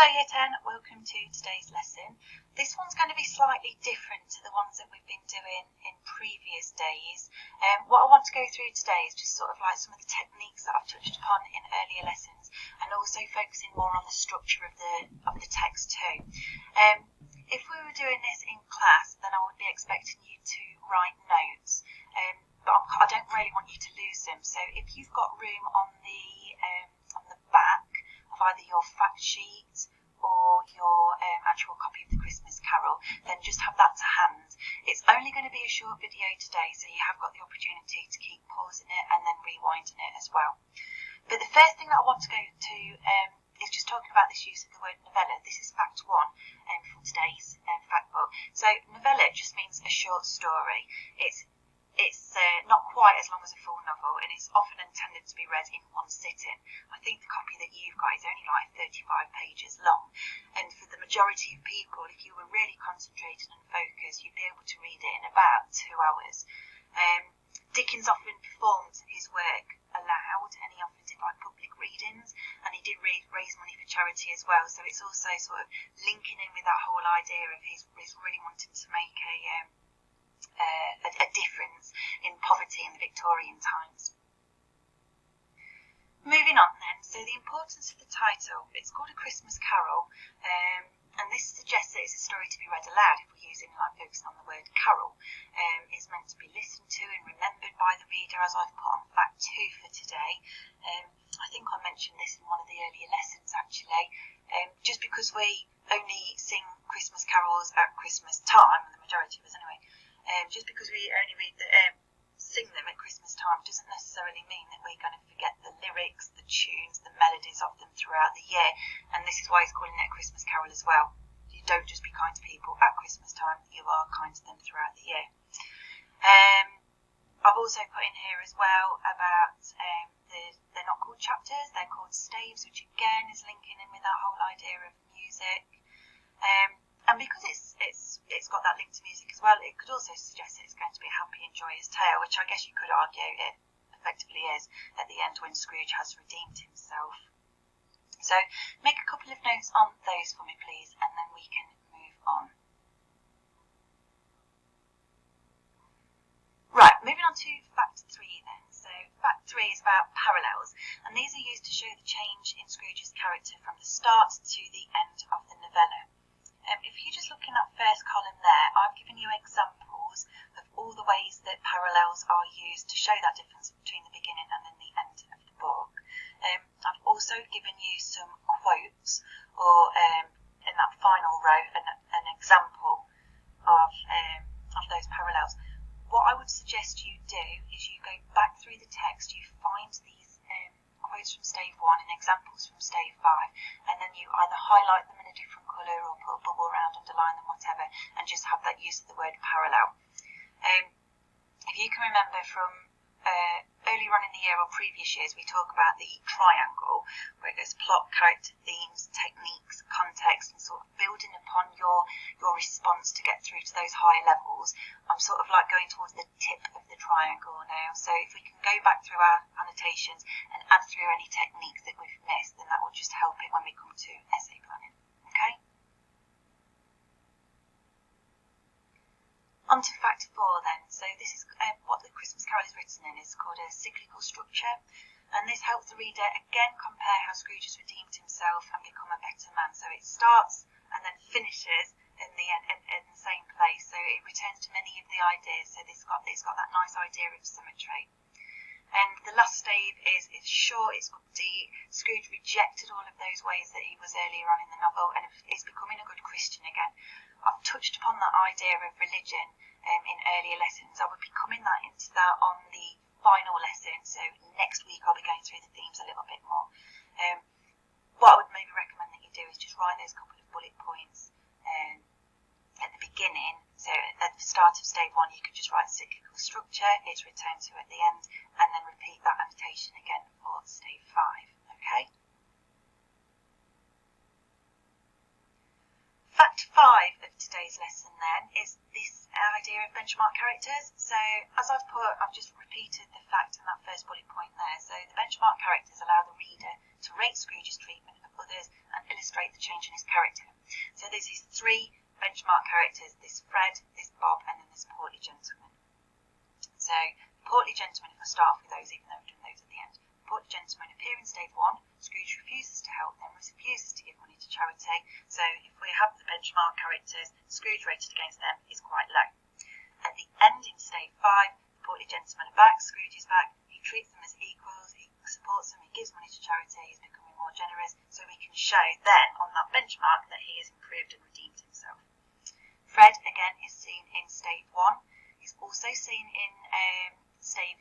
Hello Year 10, welcome to today's lesson. This one's going to be slightly different to the ones that we've been doing in previous days. What I want to go through today is just sort of like some of the techniques that I've touched upon in earlier lessons, and also focusing more on the structure of the text too. If we were doing this in class, then I would be expecting you to write notes, but I don't really want you to lose them. So if you've got room on the back of either your fact sheet or your actual copy of the Christmas Carol, then just have that to hand. It's only going to be a short video today, so you have got the opportunity to keep pausing it and then rewinding it as well. But the first thing that I want to go to is just talking about this use of the word novella. This is fact 1 from today's fact book. So novella just means a short story. It's not quite as long as a full novel, and it's often intended to be read in one sitting. I think the copy that you've got is only like 35 pages long, and for the majority of people, if you were really concentrated and focused, you'd be able to read it in about 2 hours. Dickens often performed his work aloud, and he often did like public readings, and he did raise money for charity as well. So it's also sort of linking in with that whole idea of his really wanting to make a difference in poverty in the Victorian times. Moving on then, so the importance of the title. It's called A Christmas Carol, and this suggests that it's a story to be read aloud if we're using like focusing on the word carol. It's meant to be listened to and remembered by the reader, as I've put on fact 2 for today. I think I mentioned this in one of the earlier lessons actually. Just because we only sing Christmas carols at Christmas time, the majority of us anyway, just because we only sing them at Christmas time doesn't necessarily mean that we're going to forget the lyrics, the tunes, the melodies of them throughout the year. And this is why he's calling it a Christmas Carol as well. You don't just be kind to people at Christmas time, you are kind to them throughout the year. I've also put in here as well about they're not called chapters, they're called staves, which again is linking in with that whole idea of music. And because it's got that link to music as well, it could also suggest that it's going to be a happy and joyous tale, which I guess you could argue it effectively is at the end when Scrooge has redeemed himself. So make a couple of notes on those for me, please, and then we can move on. Right, moving on to fact 3 then. So fact 3 is about parallels, and these are used to show the change in Scrooge's character from the start to the end of the novella. If you just look in that first column there, I've given you examples of all the ways that parallels are used to show that difference between the beginning and then the end of the book. I've also given you some quotes, or in that final row, an example of those parallels. What I would suggest you do is you go back through the text, you find these quotes from stave 1 and examples from stave 5, and then you either highlight them in a different colour or put a bubble around, underline them, whatever, and just have that use of the word parallel. If you can remember from earlier on in the year or previous years, we talk about the triangle, where there's plot, character, themes, techniques, context, and sort of building upon your response to get through to those higher levels. I'm sort of like going towards the tip of the triangle now, so if we can go back through our annotations and add through any techniques that we've missed, then that will just help it when we come to essay planning. Okay? On to fact 4 then. So this is what the Christmas Carol is written in. It's called a cyclical structure, and this helps the reader again compare how Scrooge has redeemed himself and become a better man. So it starts and then finishes in the same place. So it returns to many of the ideas. So it's got that nice idea of symmetry. And the last stave is short, it's upbeat. Scrooge rejected all of those ways that he was earlier on in the novel and is becoming a good Christian again. I've touched upon that idea of religion in earlier lessons. I will be coming into that on the final lesson, so next week I'll be going through the themes a little bit more. What I would maybe recommend that you do is just write those couple of bullet points at the beginning. So at the start of stave 1 you could just write cyclical structure, it's returned to at the end, and then repeat that annotation again for stave 5. Okay? Fact 5 of today's lesson then is this idea of benchmark characters. So as I've just repeated the fact in that first bullet point there. So the benchmark characters allow the reader to rate Scrooge's treatment of others and illustrate the change in his character. So there's these three benchmark characters, this Fred, this Bob, and then this portly gentleman. So the portly gentleman, if I start off with those, even though we've done those at the end, the portly gentleman appear in stage 1. Scrooge refuses to help them, refuses to give money to charity. So if we have the benchmark characters, Scrooge rated against them is quite low. At the end in stage 5, the portly gentleman are back, Scrooge is back, he treats them as equals, he supports them, he gives money to charity, he's becoming more generous, so we can show then on that benchmark that he has improved and redeemed himself. Fred again is seen in stage 1, he's also seen in stage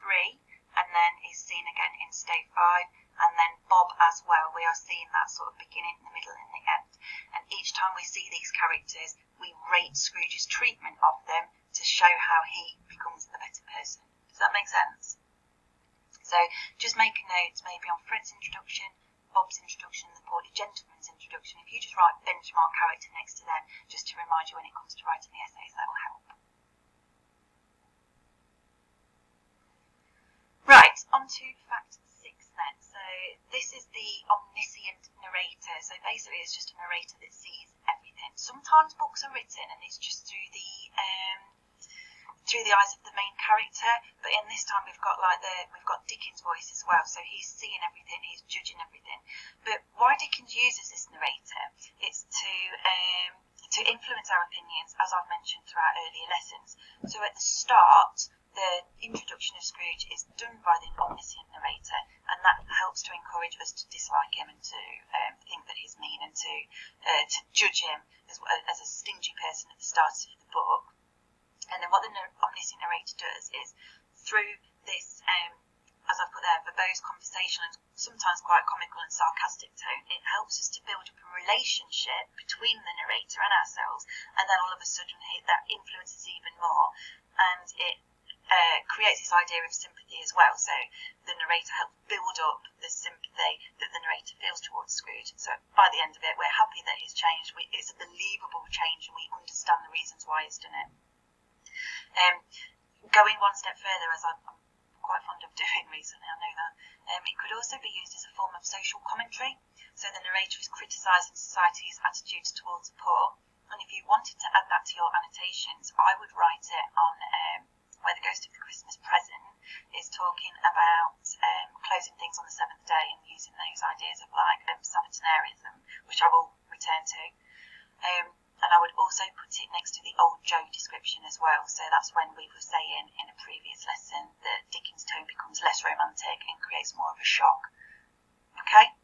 3, and then is seen again in stage 5, and then Bob as well. We are seeing that sort of beginning, the middle and the end. And each time we see these characters, we rate Scrooge's treatment of them to show how he becomes a better person. Does that make sense? So just make a note maybe on Fred's introduction, Bob's introduction, and the portly gentleman's introduction. If you just write benchmark character next to them, just to remind you when it comes to writing the essays, that will help. Right, on to fact 6 then. So this is the omniscient narrator. So basically it's just a narrator that sees everything. Sometimes books are written and it's just through the eyes of the main character, but in this time we've got Dickens' voice as well, so he's seeing everything, he's judging everything. But why Dickens uses this narrator, it's to influence our opinions, as I've mentioned throughout earlier lessons. So at the start, the introduction of Scrooge is done by the omniscient narrator, and that helps to encourage us to dislike him and to think that he's mean and to judge him as a stingy person at the start of the book. And then what the omniscient narrator does is, through this, as I've put there, verbose conversation and sometimes quite comical and sarcastic tone, it helps us to build up a relationship between the narrator and ourselves, and then all of a sudden that influences even more, and it creates this idea of sympathy as well. So the narrator helps build up the sympathy that the narrator feels towards Scrooge. So by the end of it, we're happy that he's changed. It's a believable change, and we understand the reasons why he's done it. Going one step further, as I'm quite fond of doing recently, I know that, it could also be used as a form of social commentary. So the narrator is criticising society's attitudes towards the poor. And if you wanted to add that to your annotations, I would write it on where the Ghost of the Christmas Present is talking about closing things on the 7th day and using those ideas of Sabbatarianism, which I will return to. And I would also put it next to the Old Joe description as well. So that's when we were saying in a previous lesson that Dickens' tone becomes less romantic and creates more of a shock. Okay?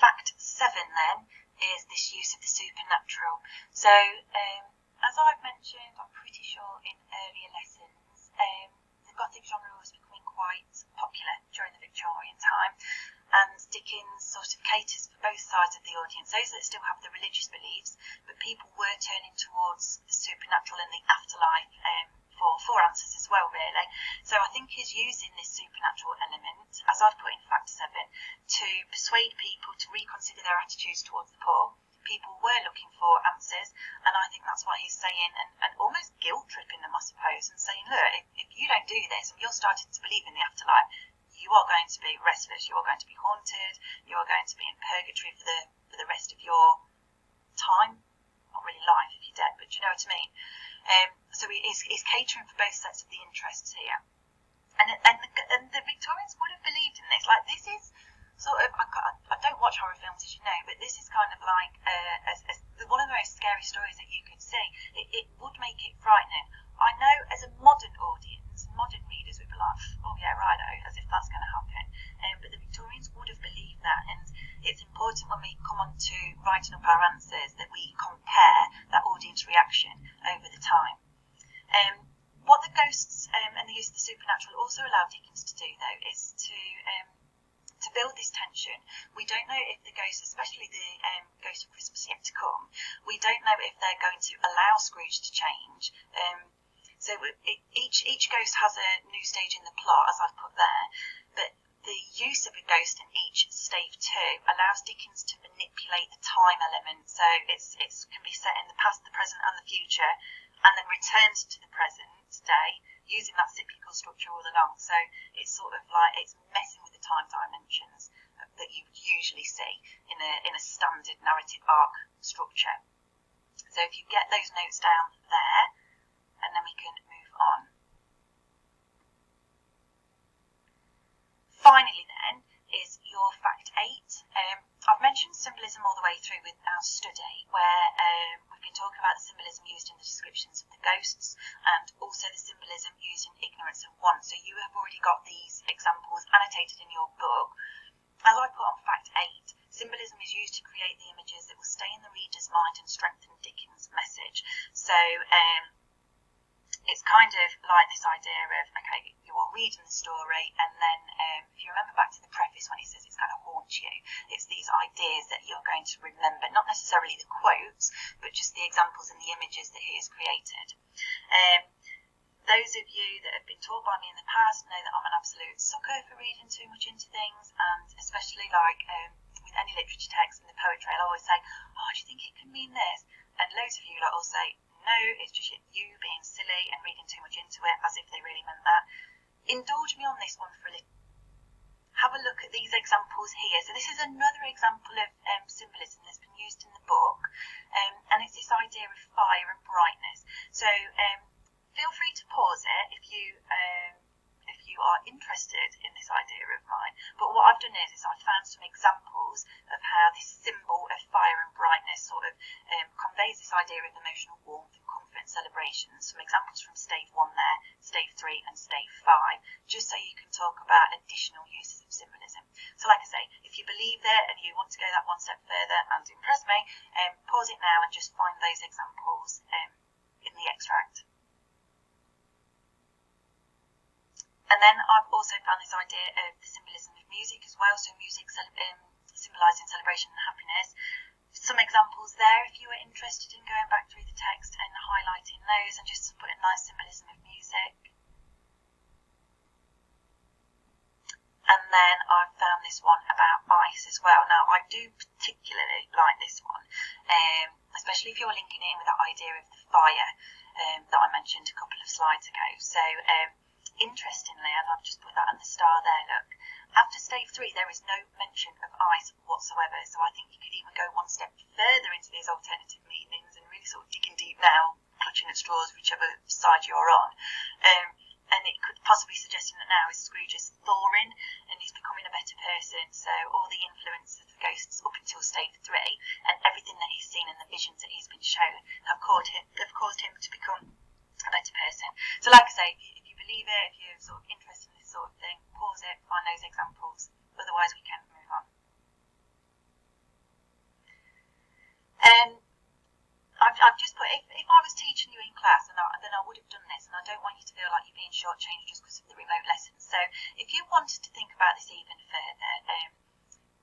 Fact 7 then is this use of the supernatural. So, as I've mentioned, I'm pretty sure in earlier lessons, the Gothic genre was becoming quite popular during the Victorian time. And Dickens sort of caters for both sides of the audience, those that still have the religious beliefs, but people were turning towards the supernatural and the afterlife for answers as well, really. So I think he's using this supernatural element, as I've put in fact 7, to persuade people to reconsider their attitudes towards the poor. People were looking for answers, and I think that's what he's saying, and almost guilt-tripping them, I suppose, and saying, look, if you don't do this and you're starting to believe in the afterlife, you are going to be restless, you are going to be haunted, you are going to be in purgatory for the rest of your time. Not really life if you're dead, but you know what I mean. So he's catering for both sets of the interests here. And the Victorians would have believed in this. Like, this is sort of, I don't watch horror films, as you know, but this is kind of like one of the most scary stories that you could see. It would make it frightening. I know as a modern audience, modern readers would be like, oh yeah, righto, as if that's going to happen. But the Victorians would have believed that, and it's important when we come on to writing up our answers that we compare that audience reaction over the time. What the ghosts and the use of the supernatural also allow Dickens to do, though, is to build this tension. We don't know if the ghosts, especially the Ghost of Christmas Yet to Come, we don't know if they're going to allow Scrooge to change. So each ghost has a new stage in the plot, as I've put there, but the use of a ghost in each stage too allows Dickens to manipulate the time element. So it can be set in the past, the present and the future, and then returns to the present day using that cyclical structure all along. So it's sort of like it's messing with the time dimensions that you would usually see in a standard narrative arc structure. So if you get those notes down there, and then we can move on. Finally then is your fact 8. I've mentioned symbolism all the way through with our study, where we've been talking about the symbolism used in the descriptions of the ghosts and also the symbolism used in ignorance and want. So you have already got these examples annotated in your book. As I put on fact 8, symbolism is used to create the images that will stay in the reader's mind and strengthen Dickens' message. So it's kind of like this idea of, okay, you're reading the story, and then if you remember back to the preface when he says it's going to haunt you, it's these ideas that you're going to remember, not necessarily the quotes, but just the examples and the images that he has created. Those of you that have been taught by me in the past know that I'm an absolute sucker for reading too much into things, and especially like with any literature text and the poetry, I'll always say, oh, do you think it can mean this? And loads of you like will say, no, it's just you being silly and reading too much into it as if they really meant that. Indulge me on this one for a little. Have a look at these examples here. So this is another example of symbolism that's been used in the book, and it's this idea of fire and brightness. So feel free to pause it if you are interested in this idea of mine. But what I've done is I've found some examples of how this symbol of fire and brightness sort of conveys this idea of emotional warmth and comfort and celebration. Some examples from stave 1 there, stave 3 and stave 5, just so you can talk about additional uses of symbolism. So like I say, if you believe it and you want to go that one step further and impress me, pause it now and just find those examples in the extract. And then I've also found this idea of the symbolism of music as well. So music symbolising celebration and happiness. Some examples there if you are interested in going back through the text and highlighting those and just putting nice symbolism of music. And then I've found this one about ice as well. Now I do particularly like this one, especially if you're linking it in with that idea of the fire that I mentioned a couple of slides ago. So interestingly, and I've just put that in the star there, look, after stave 3 there is no mention of ice whatsoever, so I think you could even go one step further into these alternative meanings and really sort of digging deep now, clutching at straws whichever side you're on, and it could possibly suggesting that now is Scrooge is thawing and he's becoming a better person, so all the influences of the ghosts up until stave 3 and everything that he's seen and the visions that he's been shown have caused him to become a better person. So like I say, if you believe it, if you're sort of interested in this sort of thing, pause it, find those examples, otherwise we can move on. I've just put, if I was teaching you in class, then I would have done this, and I don't want you to feel like you're being shortchanged just because of the remote lessons. So if you wanted to think about this even further,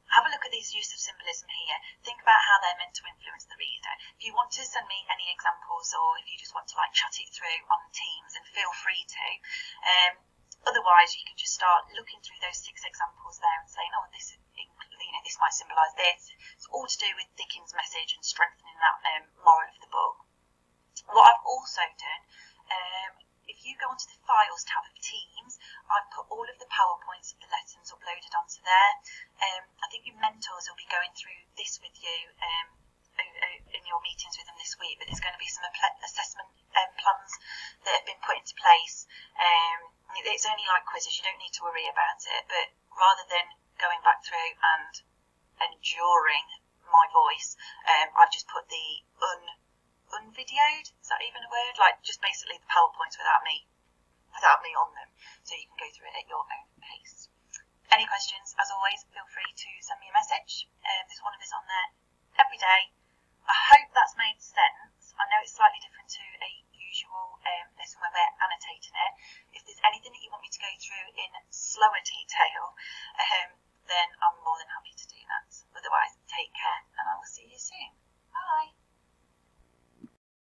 have a look at these use of symbolism here. Think about how they're meant to influence the reader. If you want to send me any examples, or if you just want to like chat it through on Teams, and feel free to. Otherwise, you can just start looking through those 6 examples there and saying, oh, this might symbolise this. It's all to do with Dickens' message and strengthening that moral of the book. What I've also done, if you go onto the Files tab of Teams, I've put all of the PowerPoints of the lessons uploaded onto there. I think your mentors will be going through this with you in your meetings with them this week, but there's going to be some assessment plans that have been put into place. It's only like quizzes, you don't need to worry about it, but rather than going back through and enduring my voice, I've just put the unvideoed, is that even a word? Like just basically the PowerPoints without me on them, so you can go through it at your own pace. Any questions, as always, feel free to send me a message. There's one of us on there every day. I hope that's made sense. I know it's slightly different to a usual lesson where we're annotating it. If there's anything that you want me to go through in slower detail, then I'm more than happy to do that. Otherwise, take care and I will see you soon. Bye.